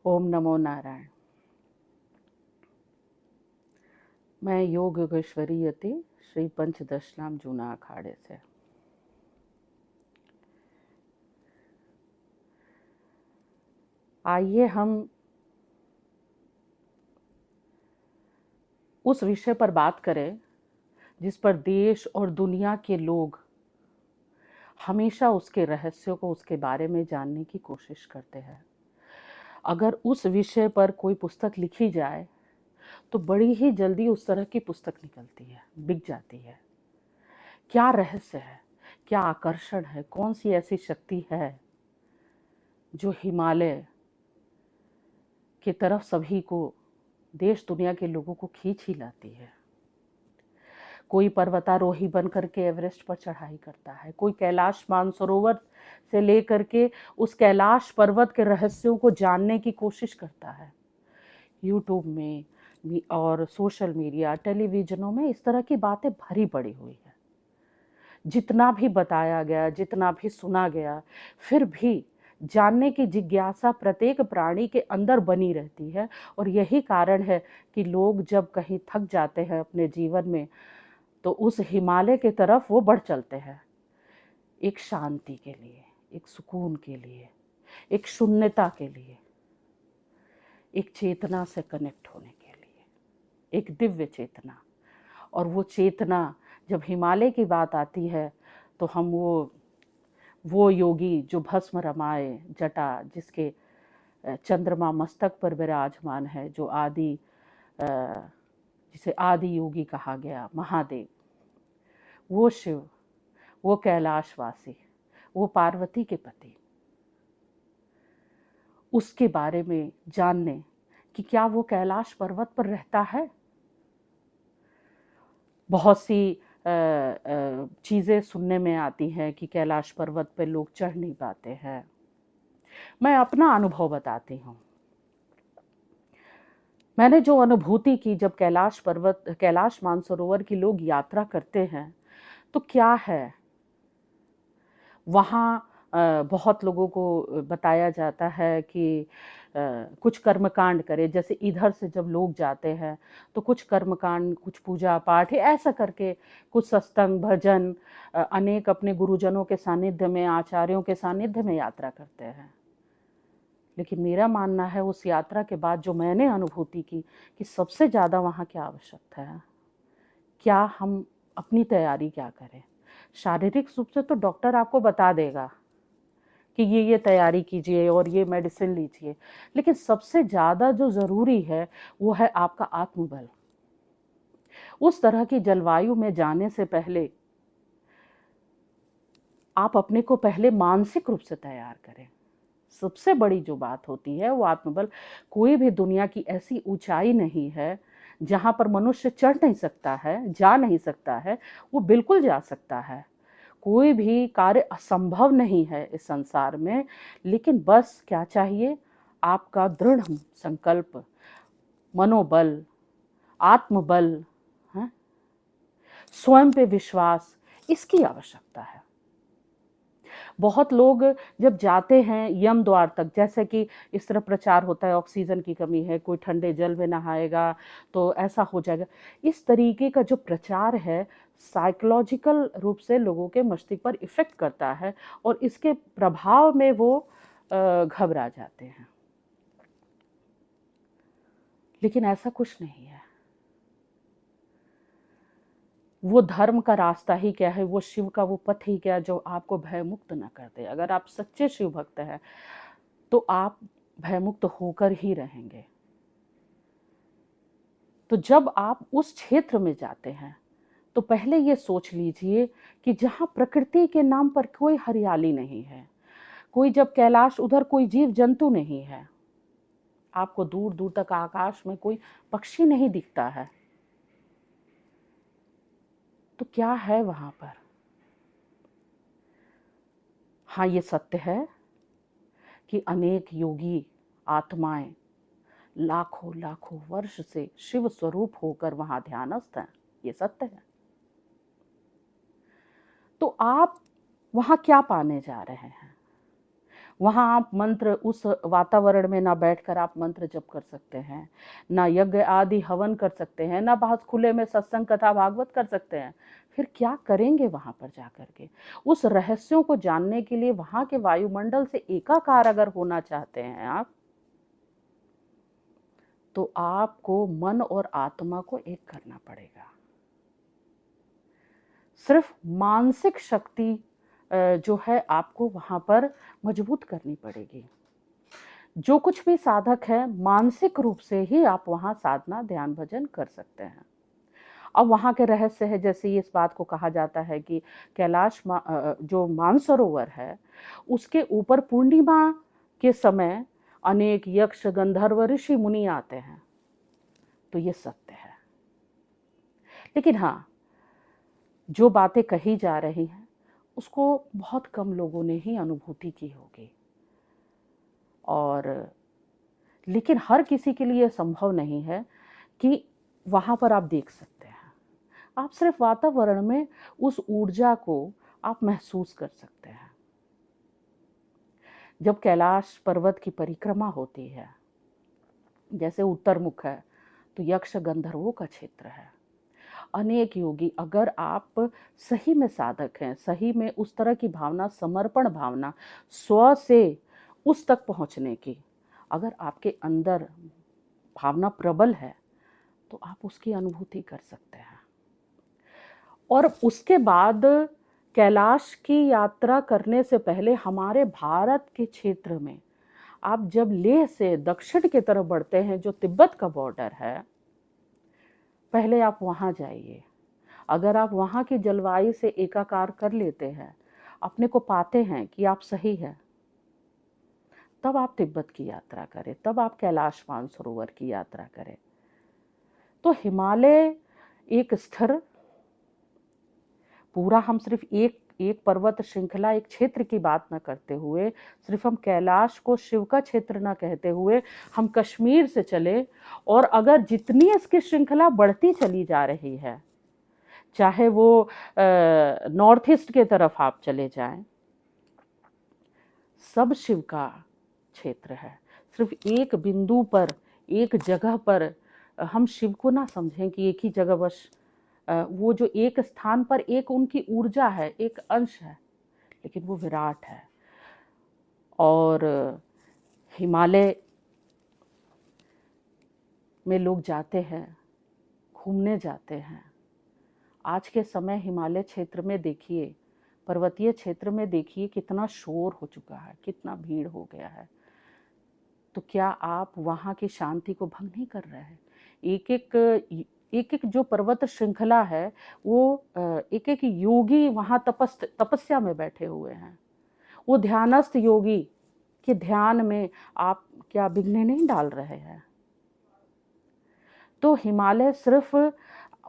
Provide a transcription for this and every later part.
ओम नमो नारायण। मैं योग योगेश्वरी यति श्री पंचदशनाम जूना अखाड़े से। आइए हम उस विषय पर बात करें जिस पर देश और दुनिया के लोग हमेशा उसके रहस्यों को, उसके बारे में जानने की कोशिश करते हैं। अगर उस विषय पर कोई पुस्तक लिखी जाए तो बड़ी ही जल्दी उस तरह की पुस्तक निकलती है, बिक जाती है। क्या रहस्य है, क्या आकर्षण है, कौन सी ऐसी शक्ति है जो हिमालय की तरफ सभी को, देश दुनिया के लोगों को खींच ही लाती है। कोई पर्वतारोही बन करके एवरेस्ट पर चढ़ाई करता है, कोई कैलाश मानसरोवर से लेकर के उस कैलाश पर्वत के रहस्यों को जानने की कोशिश करता है। यूट्यूब में और सोशल मीडिया, टेलीविजनों में इस तरह की बातें भरी पड़ी हुई है। जितना भी बताया गया, जितना भी सुना गया, फिर भी जानने की जिज्ञासा प्रत्येक प्राणी के अंदर बनी रहती है। और यही कारण है कि लोग जब कहीं थक जाते हैं अपने जीवन में तो उस हिमालय की तरफ वो बढ़ चलते हैं, एक शांति के लिए, एक सुकून के लिए, एक शून्यता के लिए, एक चेतना से कनेक्ट होने के लिए, एक दिव्य चेतना। और वो चेतना जब हिमालय की बात आती है तो हम वो योगी जो भस्म रमाए जटा, जिसके चंद्रमा मस्तक पर विराजमान है, जो जिसे आदि योगी कहा गया, महादेव, वो शिव, वो कैलाशवासी, वो पार्वती के पति, उसके बारे में जानने कि क्या वो कैलाश पर्वत पर रहता है। बहुत सी चीज़ें सुनने में आती हैं कि कैलाश पर्वत पर लोग चढ़ नहीं पाते हैं। मैं अपना अनुभव बताती हूँ। मैंने जो अनुभूति की जब कैलाश मानसरोवर की लोग यात्रा करते हैं तो क्या है, वहाँ बहुत लोगों को बताया जाता है कि कुछ कर्मकांड करें। जैसे इधर से जब लोग जाते हैं तो कुछ कर्मकांड, कुछ पूजा पाठ, ऐसा करके कुछ सत्संग भजन, अनेक अपने गुरुजनों के सानिध्य में, आचार्यों के सानिध्य में यात्रा करते हैं। लेकिन मेरा मानना है उस यात्रा के बाद जो मैंने अनुभूति की कि सबसे ज़्यादा वहाँ क्या आवश्यकता है, क्या हम अपनी तैयारी क्या करें। शारीरिक रूप से तो डॉक्टर आपको बता देगा कि ये तैयारी कीजिए और ये मेडिसिन लीजिए, लेकिन सबसे ज़्यादा जो ज़रूरी है वो है आपका आत्मबल। उस तरह की जलवायु में जाने से पहले आप अपने को पहले मानसिक रूप से तैयार करें। सबसे बड़ी जो बात होती है वो आत्मबल। कोई भी दुनिया की ऐसी ऊंचाई नहीं है जहां पर मनुष्य चढ़ नहीं सकता है, जा नहीं सकता है, वो बिल्कुल जा सकता है। कोई भी कार्य असंभव नहीं है इस संसार में। लेकिन बस क्या चाहिए, आपका दृढ़ संकल्प, मनोबल, आत्मबल, है, स्वयं पे विश्वास, इसकी आवश्यकता है। बहुत लोग जब जाते हैं यम द्वार तक, जैसे कि इस तरह प्रचार होता है ऑक्सीजन की कमी है, कोई ठंडे जल में नहाएगा तो ऐसा हो जाएगा, इस तरीके का जो प्रचार है साइकोलॉजिकल रूप से लोगों के मस्तिष्क पर इफेक्ट करता है और इसके प्रभाव में वो घबरा जाते हैं। लेकिन ऐसा कुछ नहीं है। वो धर्म का रास्ता ही क्या है, वो शिव का वो पथ ही क्या जो आपको भयमुक्त न कर दे। अगर आप सच्चे शिव भक्त हैं तो आप भयमुक्त होकर ही रहेंगे। तो जब आप उस क्षेत्र में जाते हैं तो पहले ये सोच लीजिए कि जहाँ प्रकृति के नाम पर कोई हरियाली नहीं है, कोई, जब कैलाश उधर कोई जीव जंतु नहीं है, आपको दूर दूर तक आकाश में कोई पक्षी नहीं दिखता है, तो क्या है वहां पर। हाँ, ये सत्य है कि अनेक योगी आत्माएं लाखों लाखों वर्ष से शिव स्वरूप होकर वहां ध्यानस्थ हैं, ये सत्य है। तो आप वहां क्या पाने जा रहे हैं, वहाँ आप मंत्र उस वातावरण में ना बैठकर आप मंत्र जप कर सकते हैं, ना यज्ञ आदि हवन कर सकते हैं, ना बहुत खुले में सत्संग कथा भागवत कर सकते हैं। फिर क्या करेंगे वहाँ पर जाकर के? उस रहस्यों को जानने के लिए वहाँ के वायुमंडल से एकाकार अगर होना चाहते हैं आप, तो आपको मन और आत्मा को एक करना पड़ेगा। सिर्फ मानसिक शक्ति जो है आपको वहाँ पर मजबूत करनी पड़ेगी। जो कुछ भी साधक है, मानसिक रूप से ही आप वहाँ साधना ध्यान भजन कर सकते हैं। अब वहाँ के रहस्य है, जैसे इस बात को कहा जाता है कि कैलाश जो मानसरोवर है, उसके ऊपर पूर्णिमा के समय अनेक यक्ष गंधर्व ऋषि मुनि आते हैं। तो ये सत्य है। लेकिन हाँ, जो बातें कही जा रही हैं उसको बहुत कम लोगों ने ही अनुभूति की होगी, और लेकिन हर किसी के लिए संभव नहीं है कि वहाँ पर आप देख सकते हैं। आप सिर्फ वातावरण में उस ऊर्जा को आप महसूस कर सकते हैं। जब कैलाश पर्वत की परिक्रमा होती है, जैसे उत्तर मुख है, तो यक्ष गंधर्वों का क्षेत्र है। अनेक योगी, अगर आप सही में साधक हैं, सही में उस तरह की भावना, समर्पण भावना, स्व से उस तक पहुंचने की अगर आपके अंदर भावना प्रबल है, तो आप उसकी अनुभूति कर सकते हैं। और उसके बाद कैलाश की यात्रा करने से पहले हमारे भारत के क्षेत्र में आप जब लेह से दक्षिण की तरफ बढ़ते हैं, जो तिब्बत का बॉर्डर है, पहले आप वहाँ जाइए। अगर आप वहाँ की जलवायु से एकाकार कर लेते हैं, अपने को पाते हैं कि आप सही हैं, तब आप तिब्बत की यात्रा करें, तब आप कैलाश मानसरोवर की यात्रा करें। तो हिमालय एक स्थिर, पूरा हम सिर्फ एक एक पर्वत श्रृंखला, एक क्षेत्र की बात न करते हुए, सिर्फ हम कैलाश को शिव का क्षेत्र न कहते हुए, हम कश्मीर से चले, और अगर जितनी इसकी श्रृंखला बढ़ती चली जा रही है, चाहे वो नॉर्थ ईस्ट के तरफ आप चले जाएं, सब शिव का क्षेत्र है। सिर्फ एक बिंदु पर, एक जगह पर हम शिव को ना समझें कि एक ही जगह बस वो जो एक स्थान पर एक उनकी ऊर्जा है, एक अंश है, लेकिन वो विराट है। और हिमालय में लोग जाते हैं, घूमने जाते हैं। आज के समय हिमालय क्षेत्र में देखिए, पर्वतीय क्षेत्र में देखिए कितना शोर हो चुका है, कितना भीड़ हो गया है। तो क्या आप वहाँ की शांति को भंग नहीं कर रहे हैं? एक एक जो पर्वत श्रृंखला है, वो एक एक योगी वहाँ तपस्या में बैठे हुए हैं। वो ध्यानस्थ योगी के ध्यान में आप क्या विघ्न नहीं डाल रहे हैं? तो हिमालय सिर्फ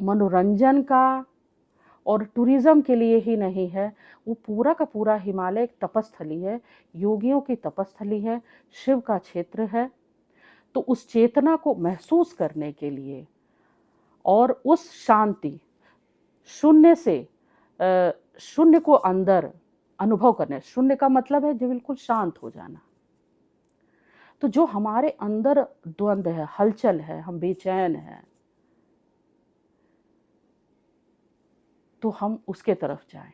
मनोरंजन का और टूरिज्म के लिए ही नहीं है, वो पूरा का पूरा हिमालय एक तपस्थली है, योगियों की तपस्थली है, शिव का क्षेत्र है। तो उस चेतना को महसूस करने के लिए और उस शांति, शून्य से शून्य को अंदर अनुभव करने, शून्य का मतलब है जो बिल्कुल शांत हो जाना। तो जो हमारे अंदर द्वंद्व है, हलचल है, हम बेचैन हैं, तो हम उसके तरफ जाएं।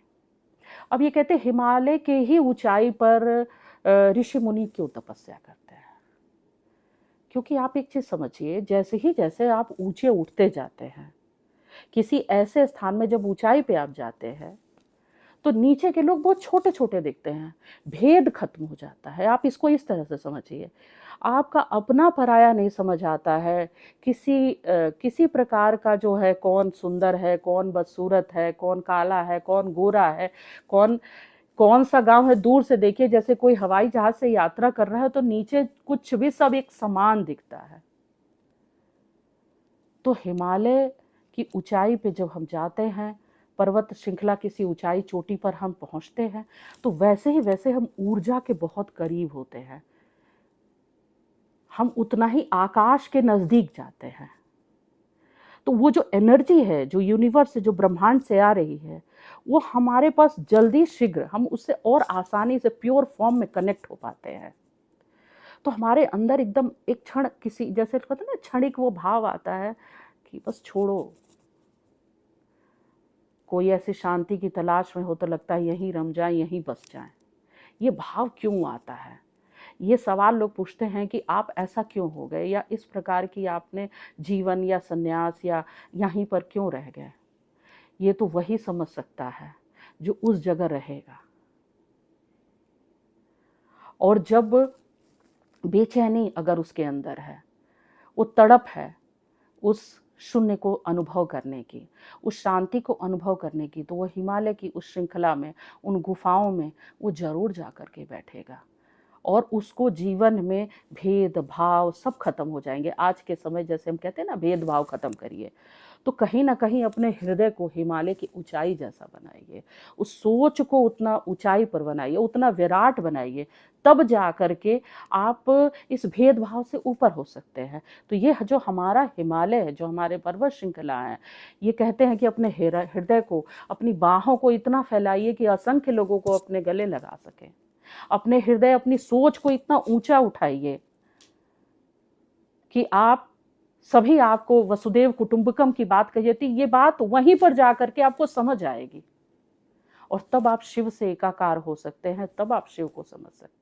अब ये कहते हैं हिमालय के ही ऊंचाई पर ऋषि मुनि क्यों तपस्या करते हैं? क्योंकि आप एक चीज समझिए, जैसे आप ऊंचे उठते जाते हैं, किसी ऐसे स्थान में जब ऊंचाई पे आप जाते हैं, तो नीचे के लोग बहुत छोटे छोटे दिखते हैं, भेद खत्म हो जाता है। आप इसको इस तरह से समझिए, आपका अपना पराया नहीं समझ आता है। किसी प्रकार का जो है, कौन सुंदर है, कौन बदसूरत है, कौन काला है, कौन गोरा है, कौन कौन सा गांव है, दूर से देखिए जैसे कोई हवाई जहाज से यात्रा कर रहा है, तो नीचे कुछ भी सब एक समान दिखता है। तो हिमालय की ऊंचाई पे जब हम जाते हैं, पर्वत श्रृंखला किसी ऊंचाई चोटी पर हम पहुंचते हैं, तो वैसे हम ऊर्जा के बहुत करीब होते हैं, हम उतना ही आकाश के नजदीक जाते हैं। तो वो जो एनर्जी है, जो यूनिवर्स से, जो ब्रह्मांड से आ रही है, वो हमारे पास जल्दी शीघ्र हम उससे और आसानी से प्योर फॉर्म में कनेक्ट हो पाते हैं। तो हमारे अंदर एकदम एक क्षण किसी जैसे कहते हैं ना, क्षणिक वो भाव आता है कि बस छोड़ो। कोई ऐसी शांति की तलाश में हो तो लगता है यहीं रम जाए, यहीं बस जाए। ये भाव क्यों आता है? ये सवाल लोग पूछते हैं कि आप ऐसा क्यों हो गए, या इस प्रकार की आपने जीवन या संन्यास या यहीं पर क्यों रह गए। ये तो वही समझ सकता है जो उस जगह रहेगा। और जब बेचैनी अगर उसके अंदर है, वो तड़प है उस शून्य को अनुभव करने की, उस शांति को अनुभव करने की, तो वो हिमालय की उस श्रृंखला में, उन गुफाओं में वो जरूर जा कर के बैठेगा। और उसको जीवन में भेदभाव सब खत्म हो जाएंगे। आज के समय जैसे हम कहते हैं ना, भेदभाव खत्म करिए, तो कहीं ना कहीं अपने हृदय को हिमालय की ऊंचाई जैसा बनाइए, उस सोच को उतना ऊंचाई पर बनाइए, उतना विराट बनाइए, तब जा करके आप इस भेदभाव से ऊपर हो सकते हैं। तो ये जो हमारा हिमालय है, जो हमारे पर्वत श्रृंखला है, ये कहते हैं कि अपने हृदय को, अपनी बाहों को इतना फैलाइए कि असंख्य लोगों को अपने गले लगा सके। अपने हृदय, अपनी सोच को इतना ऊंचा उठाइए कि आप सभी, आपको वसुदेव कुटुंबकम की बात कही जाती, ये बात वहीं पर जाकर के आपको समझ आएगी, और तब आप शिव से एकाकार हो सकते हैं, तब आप शिव को समझ सकते हैं।